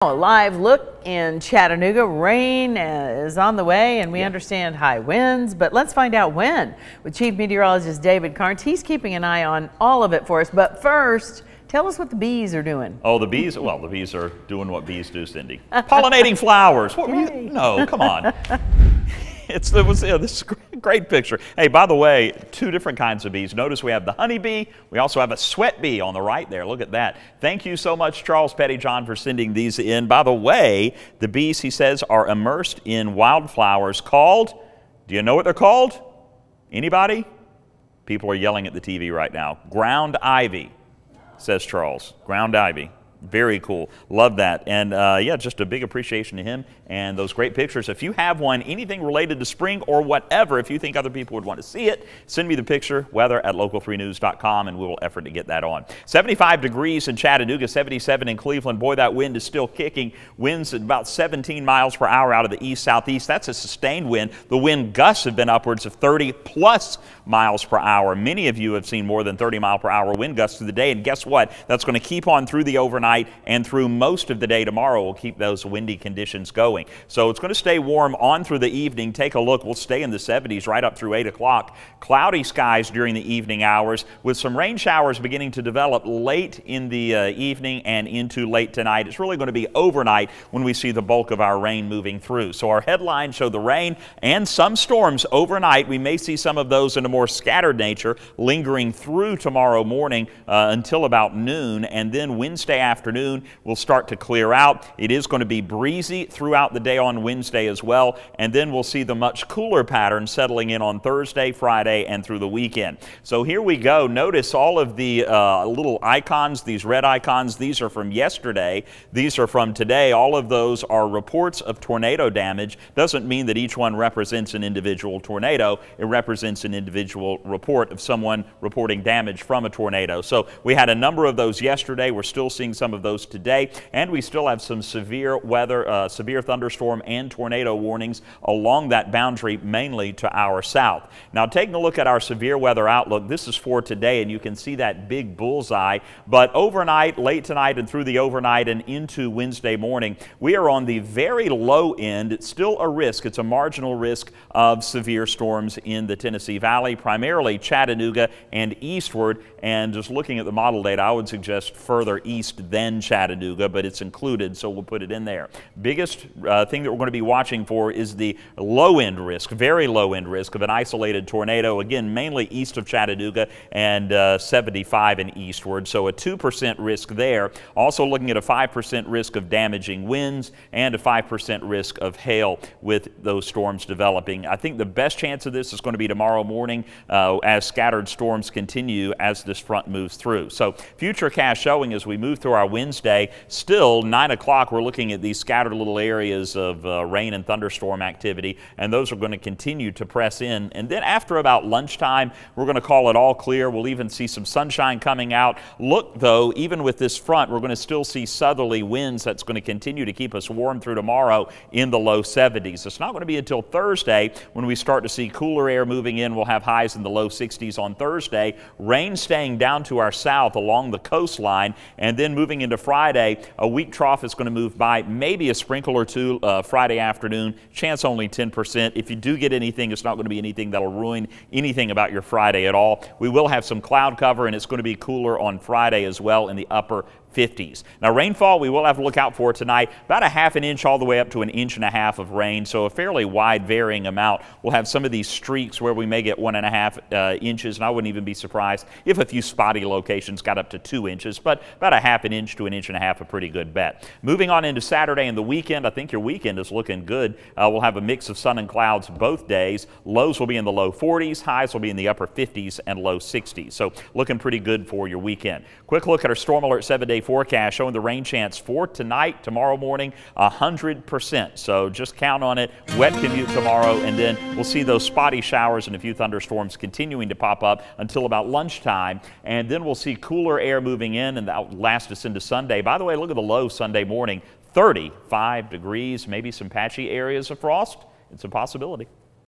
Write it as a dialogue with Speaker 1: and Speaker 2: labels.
Speaker 1: A live look in Chattanooga. Rain is on the way, and we understand high winds, but let's find out when with Chief Meteorologist David Karnes. He's keeping an eye on all of it for us, but first, tell us what the bees are doing.
Speaker 2: Oh, the bees? Well, the bees are doing what bees do, Cindy. Pollinating flowers. What were you? No, come on. This is a great picture. Hey, by the way, two different kinds of bees. Notice we have the honey bee. We also have a sweat bee on the right there. Look at that. Thank you so much, Charles Pettyjohn, for sending these in. By the way, the bees, he says, are immersed in wildflowers called, do you know what they're called? Anybody? People are yelling at the TV right now. Ground ivy, says Charles. Ground ivy. Very cool. Love that. And yeah, just a big appreciation to him and those great pictures. If you have one, anything related to spring or whatever, if you think other people would want to see it, send me the picture, weather at local3news.com, and we will effort to get that on. 75 degrees in Chattanooga, 77 in Cleveland. Boy, that wind is still kicking. Winds at about 17 miles per hour out of the east-southeast. That's a sustained wind. The wind gusts have been upwards of 30+ miles per hour. Many of you have seen more than 30-mile-per-hour wind gusts through the day, and guess what? That's going to keep on through the overnight and through most of the day tomorrow. We'll keep those windy conditions going. So it's going to stay warm on through the evening. Take a look. We'll stay in the 70s right up through 8 o'clock. Cloudy skies during the evening hours with some rain showers beginning to develop late in the evening and into late tonight. It's really going to be overnight when we see the bulk of our rain moving through. So our headlines show the rain and some storms overnight. We may see some of those in a more scattered nature lingering through tomorrow morning until about noon, and then Wednesday afternoon will start to clear out. It is going to be breezy throughout the day on Wednesday as well, and then we'll see the much cooler pattern settling in on Thursday, Friday, and through the weekend. So here we go. Notice all of the little icons, these red icons. These are from yesterday. These are from today. All of those are reports of tornado damage. Doesn't mean that each one represents an individual tornado. It represents an individual report of someone reporting damage from a tornado. So we had a number of those yesterday. We're still seeing some of those today, and we still have some severe weather, severe thunderstorm and tornado warnings along that boundary, mainly to our south. Now, taking a look at our severe weather outlook, this is for today, and you can see that big bullseye. But overnight, late tonight, and through the overnight and into Wednesday morning, we are on the very low end. It's still a risk. It's a marginal risk of severe storms in the Tennessee Valley, primarily Chattanooga and eastward. And just looking at the model data, I would suggest further east than Chattanooga, but it's included, so we'll put it in there. Biggest thing that we're going to be watching for is the low-end risk, very low-end risk of an isolated tornado, again, mainly east of Chattanooga and 75 and eastward, so a 2% risk there. Also looking at a 5% risk of damaging winds and a 5% risk of hail with those storms developing. I think the best chance of this is going to be tomorrow morning as scattered storms continue as this front moves through. So futurecast showing as we move through our Wednesday, still 9 o'clock, we're looking at these scattered little areas of rain and thunderstorm activity, and those are going to continue to press in. And then after about lunchtime, we're going to call it all clear. We'll even see some sunshine coming out. Look, though, even with this front, we're going to still see southerly winds. That's going to continue to keep us warm through tomorrow in the low 70s. It's not going to be until Thursday when we start to see cooler air moving in. We'll have highs in the low 60s on Thursday. Rain staying down to our south along the coastline, and then moving into Friday, a weak trough is going to move by, maybe a sprinkle or two Friday afternoon, chance only 10%. If you do get anything, it's not going to be anything that'll ruin anything about your Friday at all. We will have some cloud cover, and it's going to be cooler on Friday as well in the upper 50s. Now, rainfall we will have to look out for tonight, about a ½ an inch all the way up to 1.5 inches of rain, so a fairly wide varying amount. We'll have some of these streaks where we may get 1.5 inches, and I wouldn't even be surprised if a few spotty locations got up to 2 inches, but about a ½ an inch to 1.5 inches, a pretty good bet. Moving on into Saturday and the weekend, I think your weekend is looking good. We'll have a mix of sun and clouds both days. Lows will be in the low 40s, highs will be in the upper 50s and low 60s, so looking pretty good for your weekend. Quick look at our Storm Alert 7-day forecast showing the rain chance for tonight, tomorrow morning, 100%. So just count on it. Wet commute tomorrow, and then we'll see those spotty showers and a few thunderstorms continuing to pop up until about lunchtime. And then we'll see cooler air moving in, and that will last us into Sunday. By the way, look at the low Sunday morning, 35 degrees, maybe some patchy areas of frost. It's a possibility.